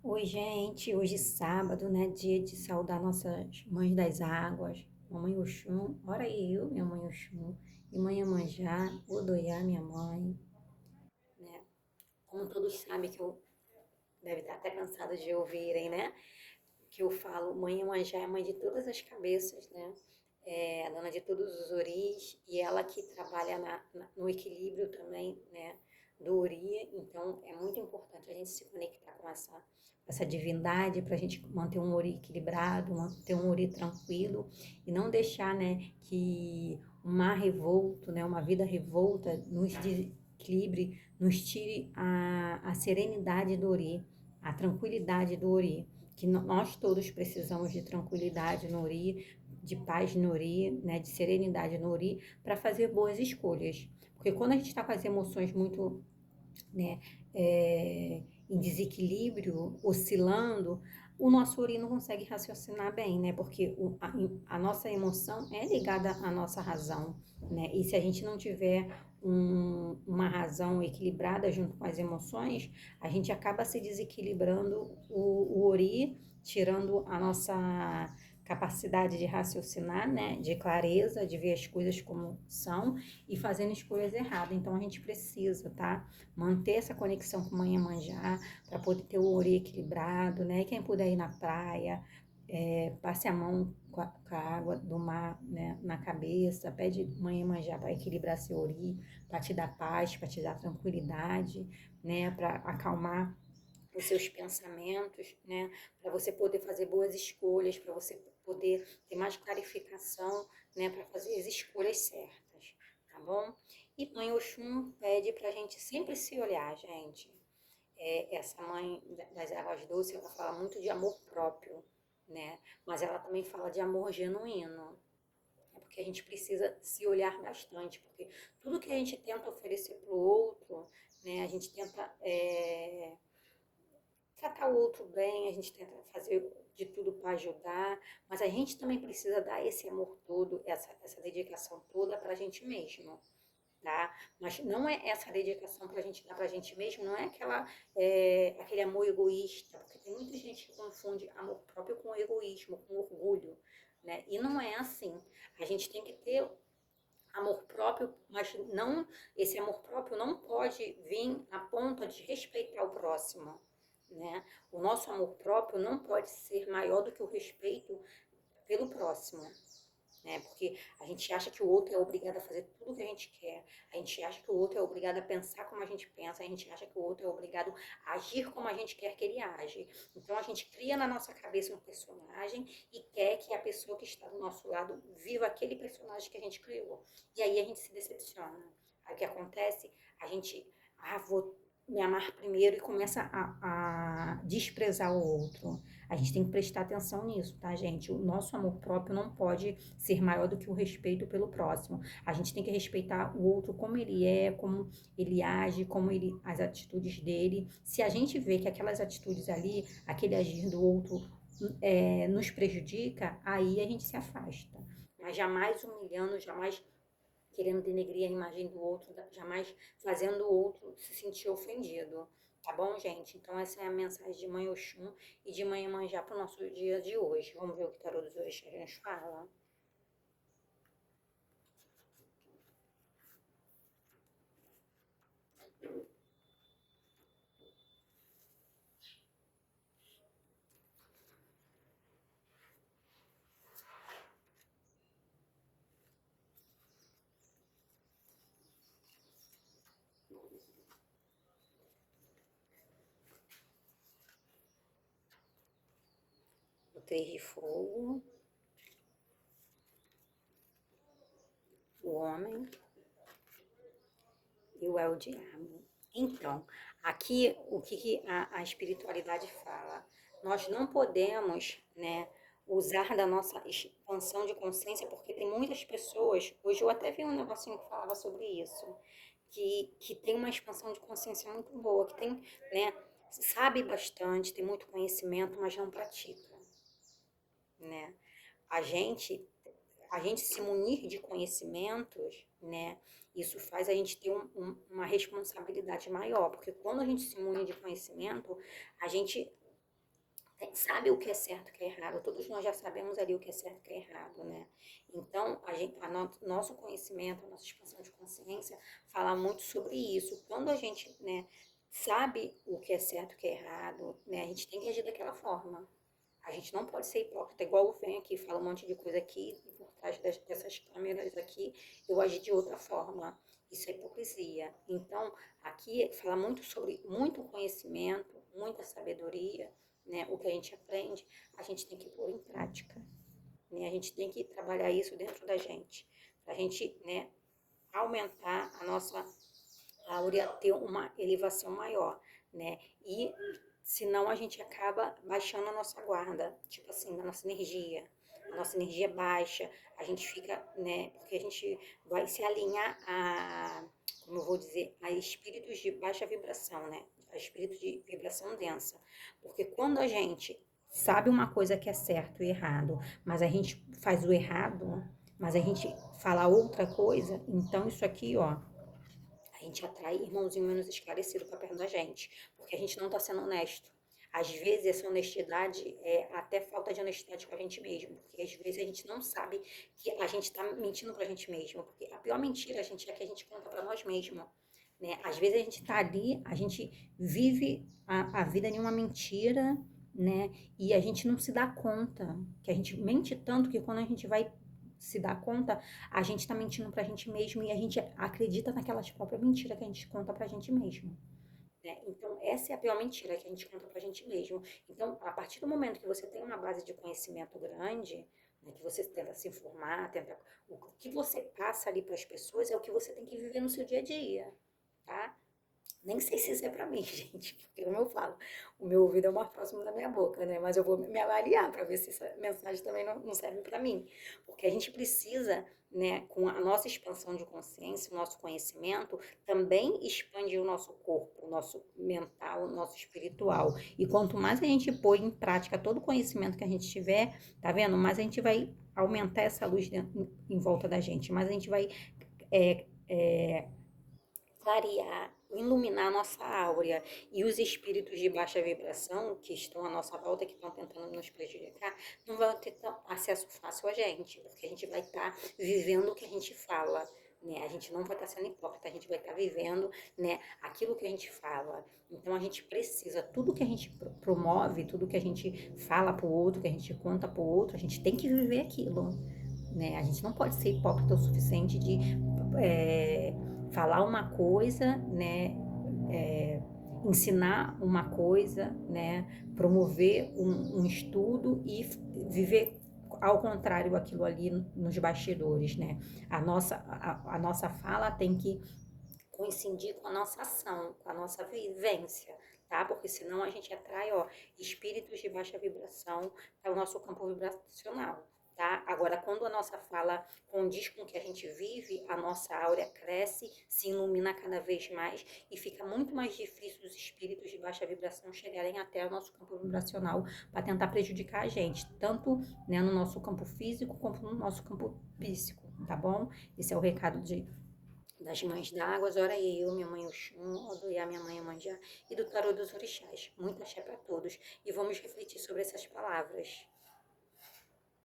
Oi, gente, hoje sábado, né? Dia de saudar nossas mães das águas, Mamãe Oxum, ora eu, minha mãe Oxum, e mãe Iemanjá, Odoiá, minha mãe, né? Como todos sabem que eu deve estar até cansado de ouvirem, né? Que eu falo, mãe Iemanjá é mãe de todas as cabeças, né? É a dona de todos os oris e ela que trabalha no equilíbrio também, né? Do ori. Então é muito importante a gente se conectar com essa divindade para a gente manter um ori equilibrado, manter um ori tranquilo e não deixar, né, que um mar revolto, né, uma vida revolta nos desequilibre, nos tire a serenidade do ori, a tranquilidade do ori que nós todos precisamos de tranquilidade no Ori, de paz no Ori, né, de serenidade no Ori, para fazer boas escolhas. Porque quando a gente está com as emoções muito, né, em desequilíbrio, oscilando, o nosso Ori não consegue raciocinar bem, né? Porque a nossa emoção é ligada à nossa razão, né? E se a gente não tiver uma razão equilibrada junto com as emoções, a gente acaba se desequilibrando o Ori, tirando a nossa capacidade de raciocinar, né? De clareza, de ver as coisas como são e fazendo escolhas erradas. Então a gente precisa, tá? Manter essa conexão com Mãe Iemanjá para poder ter o ori equilibrado, né? E quem puder ir na praia, passe a mão com a água do mar, né, na cabeça, pede Mãe Iemanjá para equilibrar seu ori, para te dar paz, para te dar tranquilidade, né, para acalmar os seus pensamentos, né, para você poder fazer boas escolhas, para você poder ter mais clarificação, né, para fazer as escolhas certas, tá bom? E Mãe Oxum pede para a gente sempre se olhar, gente. Essa mãe das águas doces, ela fala muito de amor próprio, né? Mas ela também fala de amor genuíno. É porque a gente precisa se olhar bastante, porque tudo que a gente tenta oferecer para o outro, né? A gente tenta tratar o outro bem, a gente tenta fazer de tudo para ajudar, mas a gente também precisa dar esse amor todo, essa dedicação toda para a gente mesmo, tá? Mas não é essa dedicação para a gente dar para a gente mesmo, não é aquele amor egoísta, porque tem muita gente que confunde amor próprio com egoísmo, com orgulho, né? E não é assim. A gente tem que ter amor próprio, mas não esse amor próprio não pode vir a ponto de respeitar o próximo, né? O nosso amor próprio não pode ser maior do que o respeito pelo próximo, né? Porque a gente acha que o outro é obrigado a fazer tudo o que a gente quer, a gente acha que o outro é obrigado a pensar como a gente pensa, a gente acha que o outro é obrigado a agir como a gente quer que ele age. Então a gente cria na nossa cabeça um personagem e quer que a pessoa que está do nosso lado viva aquele personagem que a gente criou. E aí a gente se decepciona. Aí o que acontece? A gente, vou me amar primeiro e começa a desprezar o outro. A gente tem que prestar atenção nisso, tá, gente? O nosso amor próprio não pode ser maior do que o respeito pelo próximo. A gente tem que respeitar o outro como ele é, como ele age, as atitudes dele. Se a gente vê que aquelas atitudes ali, aquele agir do outro nos prejudica, aí a gente se afasta. Mas jamais humilhando, jamais querendo denegrir a imagem do outro, jamais fazendo o outro se sentir ofendido. Tá bom, gente? Então essa é a mensagem de Mãe Oxum e de Mãe Iemanjá para o nosso dia de hoje. Vamos ver o que o Tarô dos Orixás fala? O Três de Fogo, o Homem e o El Diabo. Então, aqui o que a espiritualidade fala? Nós não podemos, né, usar da nossa expansão de consciência, porque tem muitas pessoas, hoje eu até vi um negocinho que falava sobre isso, que tem uma expansão de consciência muito boa, que tem, né, sabe bastante, tem muito conhecimento, mas não pratica, né? A gente a gente se munir de conhecimentos, né, isso faz a gente ter uma responsabilidade maior, porque quando a gente se munir de conhecimento, a gente sabe o que é certo e o que é errado. Todos nós já sabemos ali o que é certo e o que é errado, né? Então, nosso conhecimento, a nossa expansão de consciência fala muito sobre isso. Quando a gente, né, sabe o que é certo e o que é errado, né, a gente tem que agir daquela forma. A gente não pode ser hipócrita, igual eu venho aqui, falo um monte de coisa aqui, e por trás dessas câmeras aqui, eu agi de outra forma. Isso é hipocrisia. Então, aqui fala muito sobre muito conhecimento, muita sabedoria, né? O que a gente aprende, a gente tem que pôr em prática, né? A gente tem que trabalhar isso dentro da gente, para a gente, né, aumentar a nossa áurea, ter uma elevação maior, né? E senão a gente acaba baixando a nossa guarda, tipo assim, a nossa energia. A nossa energia baixa, a gente fica, né? Porque a gente vai se alinhar a, como eu vou dizer, a espíritos de baixa vibração, né? A espíritos de vibração densa. Porque quando a gente sabe uma coisa que é certo e errado, mas a gente faz o errado, mas a gente fala outra coisa, então isso aqui, ó, a gente atrai irmãozinho menos esclarecido para perto da gente, porque a gente não está sendo honesto. Às vezes essa honestidade é até falta de honestidade com a gente mesmo, porque às vezes a gente não sabe que a gente está mentindo para a gente mesmo, porque a pior mentira, gente, é que a gente conta para nós mesmos. Né? Às vezes a gente está ali, a gente vive a vida em uma mentira, né? E a gente não se dá conta, que a gente mente tanto que quando a gente vai se dar conta, a gente tá mentindo pra gente mesmo e a gente acredita naquelas próprias mentiras que a gente conta pra gente mesmo. Né? Então, essa é a pior mentira que a gente conta pra gente mesmo. Então, a partir do momento que você tem uma base de conhecimento grande, né, que você tenta se informar, o que você passa ali para as pessoas é o que você tem que viver no seu dia a dia, tá? Nem sei se isso é pra mim, gente, porque como eu falo, o meu ouvido é o mais próximo da minha boca, né? Mas eu vou me avaliar para ver se essa mensagem também não serve para mim. Porque a gente precisa, né, com a nossa expansão de consciência, o nosso conhecimento, também expandir o nosso corpo, o nosso mental, o nosso espiritual. E quanto mais a gente põe em prática todo o conhecimento que a gente tiver, tá vendo? Mais a gente vai aumentar essa luz em volta da gente, mais a gente vai é, é, clarear, iluminar a nossa áurea. E os espíritos de baixa vibração que estão à nossa volta, que estão tentando nos prejudicar, não vão ter acesso fácil a gente, porque a gente vai estar vivendo o que a gente fala. Né? A gente não vai estar sendo hipócrita, a gente vai estar vivendo, né, aquilo que a gente fala. Então a gente precisa, tudo que a gente promove, tudo que a gente fala para o outro, que a gente conta para o outro, a gente tem que viver aquilo. Né? A gente não pode ser hipócrita o suficiente de é, falar uma coisa, né, ensinar uma coisa, né, promover um estudo e viver ao contrário aquilo ali nos bastidores, né? A nossa fala tem que coincidir com a nossa ação, com a nossa vivência, tá? Porque senão a gente atrai, ó, espíritos de baixa vibração para o nosso campo vibracional. Tá? Agora, quando a nossa fala condiz com o que a gente vive, a nossa áurea cresce, se ilumina cada vez mais e fica muito mais difícil os espíritos de baixa vibração chegarem até o nosso campo vibracional para tentar prejudicar a gente, tanto, né, no nosso campo físico como no nosso campo psíquico, tá bom? Esse é o recado das mães d'água, ora eu, minha mãe Oxum, Odoiá, minha mãe Amanjá, e do tarô dos orixás. Muito axé para todos. E vamos refletir sobre essas palavras.